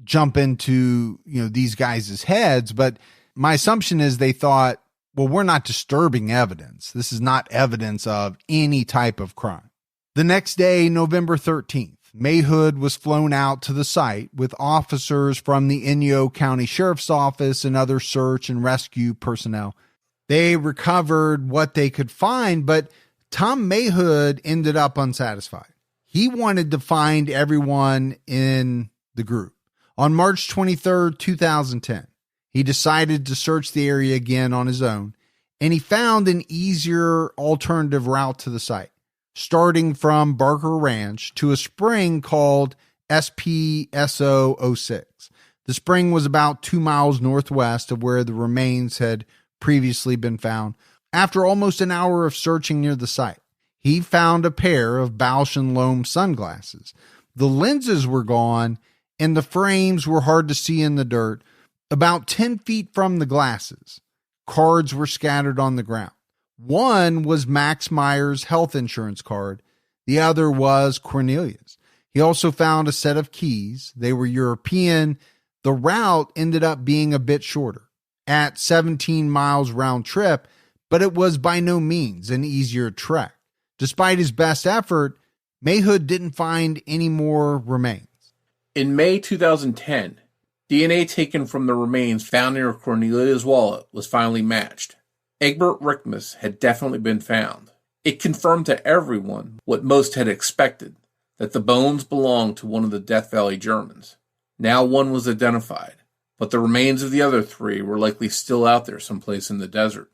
jump into, these guys' heads, but my assumption is they thought, well, we're not disturbing evidence. This is not evidence of any type of crime. The next day, November 13th, Mahood was flown out to the site with officers from the Inyo County Sheriff's Office and other search and rescue personnel. They recovered what they could find, but Tom Mahood ended up unsatisfied. He wanted to find everyone in the group. On March 23rd, 2010, he decided to search the area again on his own, and he found an easier alternative route to the site, starting from Barker Ranch to a spring called SPSO-06. The spring was about 2 miles northwest of where the remains had previously been found. After almost an hour of searching near the site, he found a pair of Bausch & Lomb sunglasses. The lenses were gone, and the frames were hard to see in the dirt. About 10 feet from the glasses, cards were scattered on the ground. One was Max Meyer's health insurance card. The other was Cornelia's. He also found a set of keys. They were European. The route ended up being a bit shorter, at 17 miles round trip, but it was by no means an easier trek. Despite his best effort, Mahood didn't find any more remains. In May 2010, DNA taken from the remains found near Cornelia's wallet was finally matched. Egbert Rikmus had definitely been found. It confirmed to everyone what most had expected, that the bones belonged to one of the Death Valley Germans. Now one was identified, but the remains of the other three were likely still out there someplace in the desert.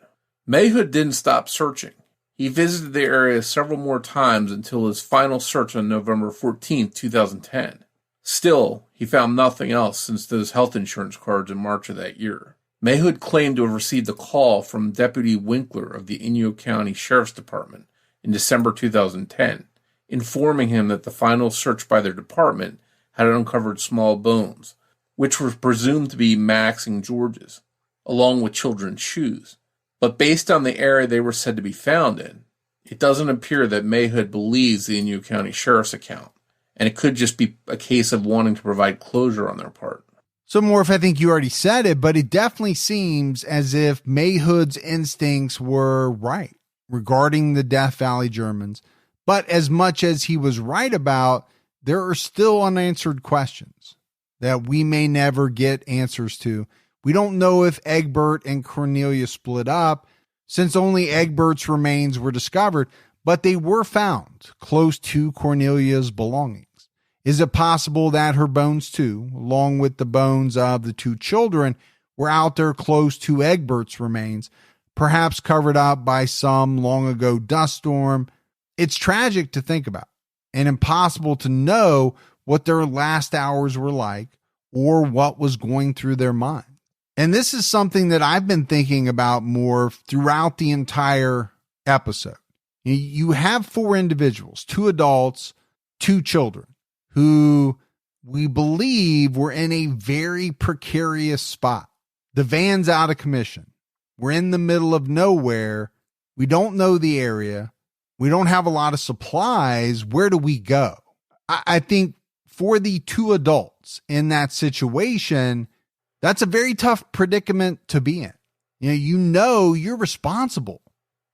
Mahood didn't stop searching. He visited the area several more times until his final search on November 14, 2010. Still, he found nothing else since those health insurance cards in March of that year. Mahood claimed to have received a call from Deputy Winkler of the Inyo County Sheriff's Department in December 2010, informing him that the final search by their department had uncovered small bones, which were presumed to be Max and George's, along with children's shoes. But based on the area they were said to be found in, it doesn't appear that Mahood believes the Inyo County Sheriff's account, and it could just be a case of wanting to provide closure on their part. So, Morf, I think you already said it, but it definitely seems as if Mahood's instincts were right regarding the Death Valley Germans. But as much as he was right about, there are still unanswered questions that we may never get answers to. We don't know if Egbert and Cornelia split up, since only Egbert's remains were discovered, but they were found close to Cornelia's belongings. Is it possible that her bones too, along with the bones of the two children, were out there close to Egbert's remains, perhaps covered up by some long ago dust storm? It's tragic to think about and impossible to know what their last hours were like or what was going through their mind. And this is something that I've been thinking about more throughout the entire episode. You have four individuals, two adults, two children, who we believe were in a very precarious spot. The van's out of commission. We're in the middle of nowhere. We don't know the area. We don't have a lot of supplies. Where do we go? I think for the two adults in that situation, that's a very tough predicament to be in. You know you're responsible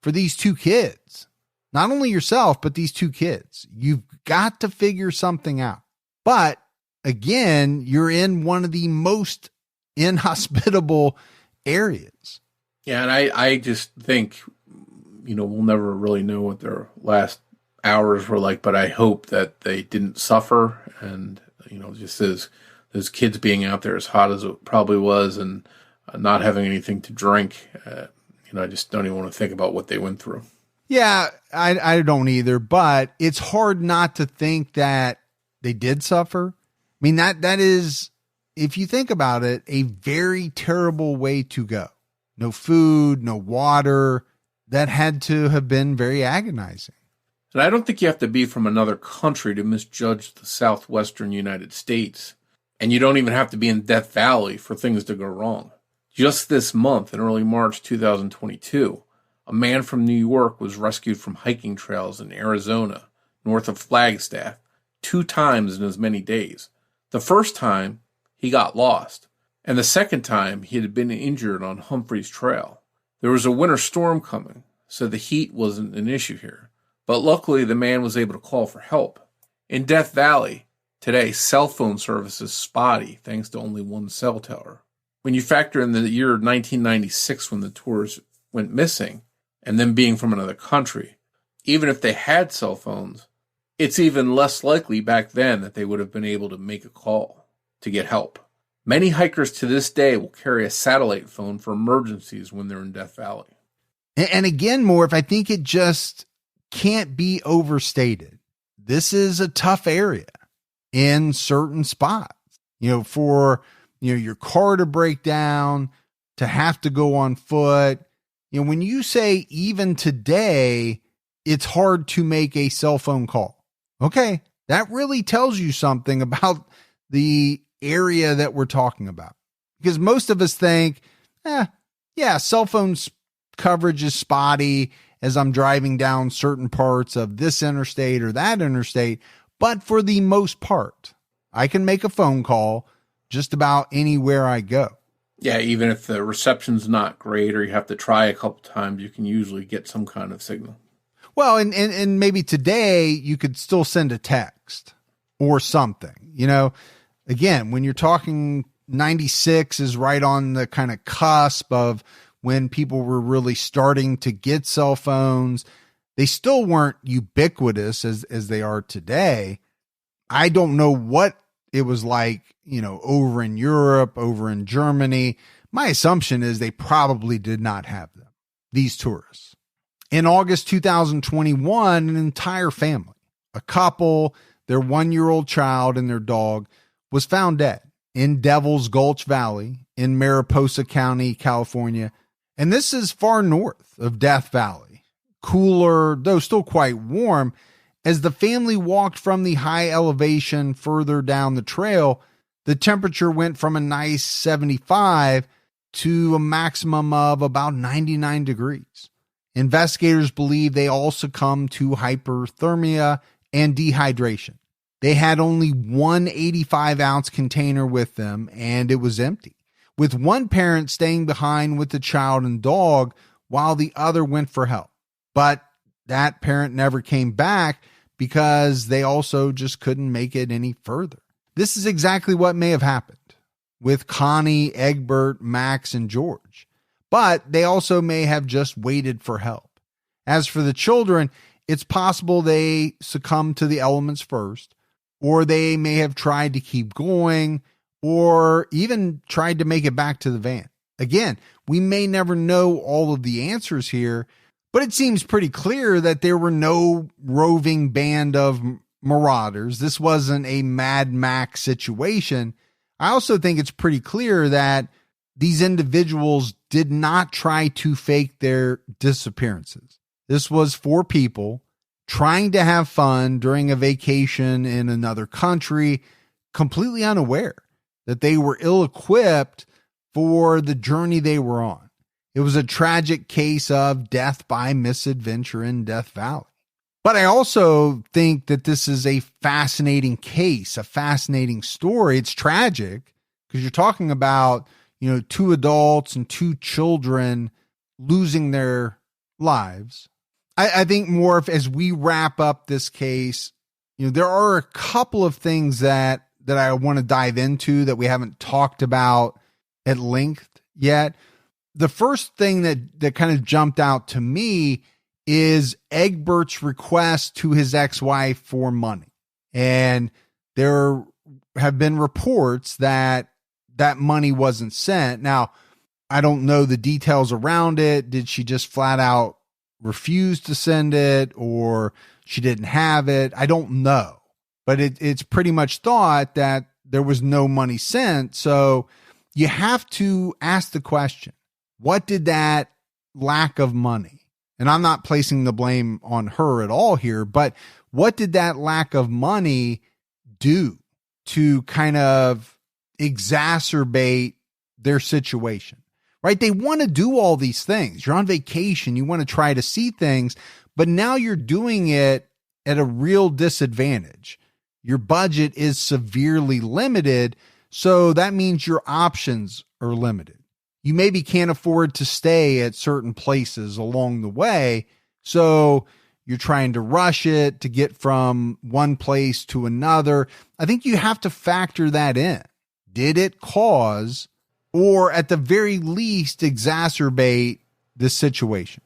for these two kids. Not only yourself, but these two kids. You've got to figure something out. But again, you're in one of the most inhospitable areas. Yeah, and I just think, we'll never really know what their last hours were like, but I hope that they didn't suffer. And, just as those kids being out there as hot as it probably was and not having anything to drink, I just don't even want to think about what they went through. Yeah, I don't either, but it's hard not to think that they did suffer. I mean, that is, if you think about it, a very terrible way to go. No food, no water. That had to have been very agonizing. And I don't think you have to be from another country to misjudge the southwestern United States. And you don't even have to be in Death Valley for things to go wrong. Just this month, in early March 2022, a man from New York was rescued from hiking trails in Arizona, north of Flagstaff, 2 times in as many days. The first time, he got lost. And the second time, he had been injured on Humphreys Trail. There was a winter storm coming, so the heat wasn't an issue here. But luckily, the man was able to call for help. In Death Valley, today, cell phone service is spotty thanks to only one cell tower. When you factor in the year 1996 when the tours went missing, and them being from another country, even if they had cell phones, it's even less likely back then that they would have been able to make a call to get help. Many hikers to this day will carry a satellite phone for emergencies when they're in Death Valley. And again, Morf, I think it just can't be overstated. This is a tough area in certain spots. For your car to break down, to have to go on foot. When you say even today, it's hard to make a cell phone call. Okay, that really tells you something about the area that we're talking about. Because most of us think, yeah, cell phone coverage is spotty as I'm driving down certain parts of this interstate or that interstate. But for the most part, I can make a phone call just about anywhere I go. Yeah, even if the reception's not great or you have to try a couple times, you can usually get some kind of signal. Well, and maybe today you could still send a text or something. You know, again, when you're talking 96 is right on the kind of cusp of when people were really starting to get cell phones. They still weren't ubiquitous as they are today. I don't know what it was like, you know, over in Europe, over in Germany. My assumption is they probably did not have them, these tourists. In August 2021, an entire family, a couple, their 1-year-old child and their dog, was found dead in Devil's Gulch Valley in Mariposa County, California. And this is far north of Death Valley, cooler, though still quite warm. As the family walked from the high elevation further down the trail, the temperature went from a nice 75 to a maximum of about 99 degrees. Investigators believe they all succumbed to hyperthermia and dehydration. They had only one 85-ounce container with them, and it was empty, with one parent staying behind with the child and dog while the other went for help. But that parent never came back because they also just couldn't make it any further. This is exactly what may have happened with Connie, Egbert, Max, and George. But they also may have just waited for help. As for the children, it's possible they succumbed to the elements first, or they may have tried to keep going, or even tried to make it back to the van. Again, we may never know all of the answers here, but it seems pretty clear that there were no roving band of marauders. This wasn't a Mad Max situation. I also think it's pretty clear that these individuals did not try to fake their disappearances. This was 4 people trying to have fun during a vacation in another country, completely unaware that they were ill-equipped for the journey they were on. It was a tragic case of death by misadventure in Death Valley. But I also think that this is a fascinating case, a fascinating story. It's tragic because you're talking about, 2 adults and 2 children losing their lives. I think, Morf, as we wrap up this case, there are a couple of things that I want to dive into that we haven't talked about at length yet. The first thing that kind of jumped out to me is Egbert's request to his ex-wife for money. And there have been reports that money wasn't sent. Now, I don't know the details around it. Did she just flat out refuse to send it, or she didn't have it? I don't know. But it's pretty much thought that there was no money sent. So you have to ask the question, what did that lack of money, and I'm not placing the blame on her at all here, but what did that lack of money do to kind of exacerbate their situation, right? They want to do all these things. You're on vacation. You want to try to see things, but now you're doing it at a real disadvantage. Your budget is severely limited. So that means your options are limited. You maybe can't afford to stay at certain places along the way. So you're trying to rush it to get from one place to another. I think you have to factor that in. Did it cause, or at the very least, exacerbate this situation?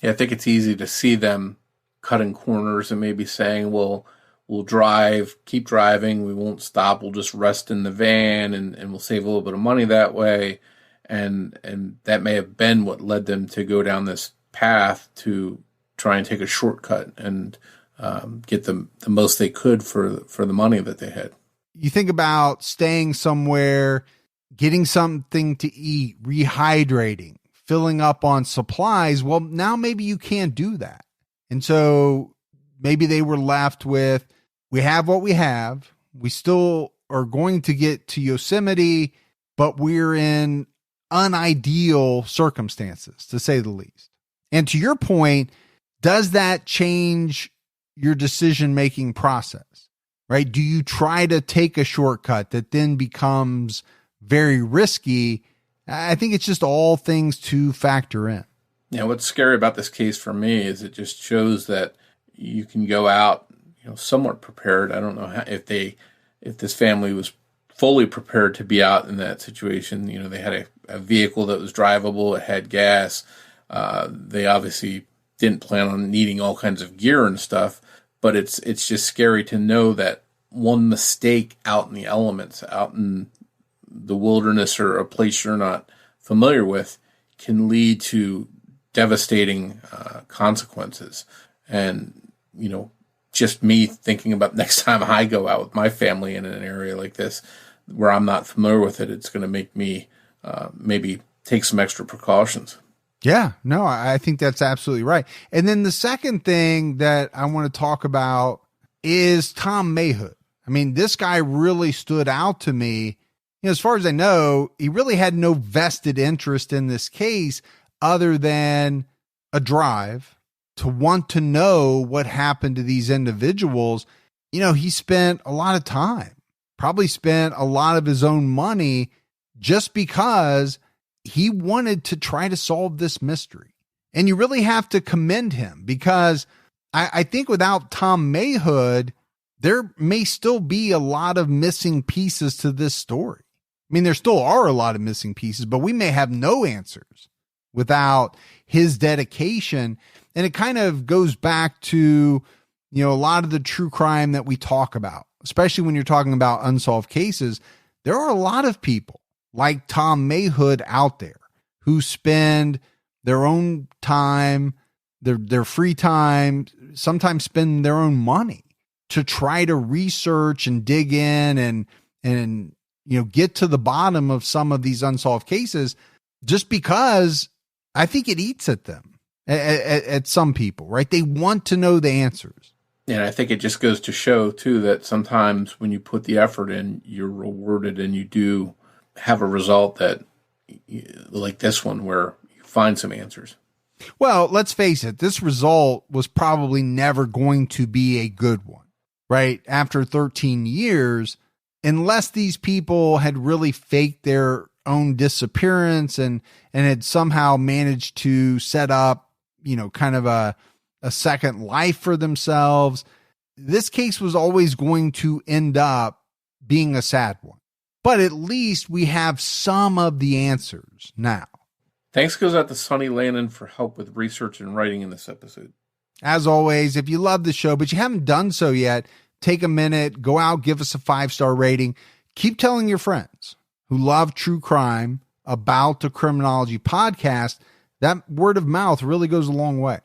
Yeah, I think it's easy to see them cutting corners and maybe saying, well, we'll drive, keep driving, we won't stop, we'll just rest in the van and we'll save a little bit of money that way. And that may have been what led them to go down this path to try and take a shortcut and get the most they could for the money that they had. You think about staying somewhere, getting something to eat, rehydrating, filling up on supplies. Well, now maybe you can't do that. And so maybe they were left with, we have what we have. We still are going to get to Yosemite, but we're in unideal circumstances, to say the least. And to your point, does that change your decision-making process, right? Do you try to take a shortcut that then becomes very risky? I think it's just all things to factor in. Yeah, what's scary about this case for me is it just shows that you can go out, somewhat prepared. I don't know if this family was fully prepared to be out in that situation. They had a vehicle that was drivable, it had gas. They obviously didn't plan on needing all kinds of gear and stuff, but it's just scary to know that one mistake out in the elements, out in the wilderness or a place you're not familiar with, can lead to devastating consequences. And, just me thinking about next time I go out with my family in an area like this where I'm not familiar with it, it's going to make me maybe take some extra precautions. Yeah, no, I think that's absolutely right. And then the second thing that I want to talk about is Tom Mahood. I mean, this guy really stood out to me. As far as I know, he really had no vested interest in this case other than a drive to want to know what happened to these individuals. He spent a lot of time, probably spent a lot of his own money just because he wanted to try to solve this mystery. And you really have to commend him, because I think without Tom Mahood, there may still be a lot of missing pieces to this story. I mean, there still are a lot of missing pieces, but we may have no answers without his dedication. And it kind of goes back to, a lot of the true crime that we talk about, especially when you're talking about unsolved cases. There are a lot of people like Tom Mahood out there who spend their own time, their free time, sometimes spend their own money to try to research and dig in and get to the bottom of some of these unsolved cases, just because I think it eats at them, at some people, right? They want to know the answers. And I think it just goes to show too, that sometimes when you put the effort in, you're rewarded, and you do have a result that, like this one, where you find some answers. Well, let's face it, this result was probably never going to be a good one, right? After 13 years, unless these people had really faked their own disappearance and had somehow managed to set up, kind of a second life for themselves, this case was always going to end up being a sad one. But at least we have some of the answers now. Thanks goes out to Sonny Lannon for help with research and writing in this episode. As always, if you love the show, but you haven't done so yet, take a minute, go out, give us a 5-star rating. Keep telling your friends who love true crime about the Criminology podcast. That word of mouth really goes a long way.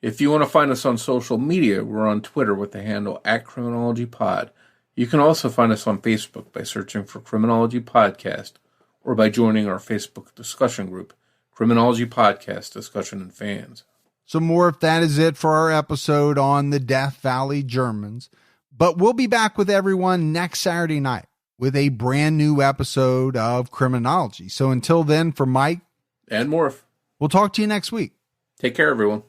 If you want to find us on social media, we're on Twitter with the handle @CriminologyPod. You can also find us on Facebook by searching for Criminology Podcast, or by joining our Facebook discussion group, Criminology Podcast Discussion and Fans. So Morf, that is it for our episode on the Death Valley Germans. But we'll be back with everyone next Saturday night with a brand new episode of Criminology. So until then, for Mike and Morf, we'll talk to you next week. Take care, everyone.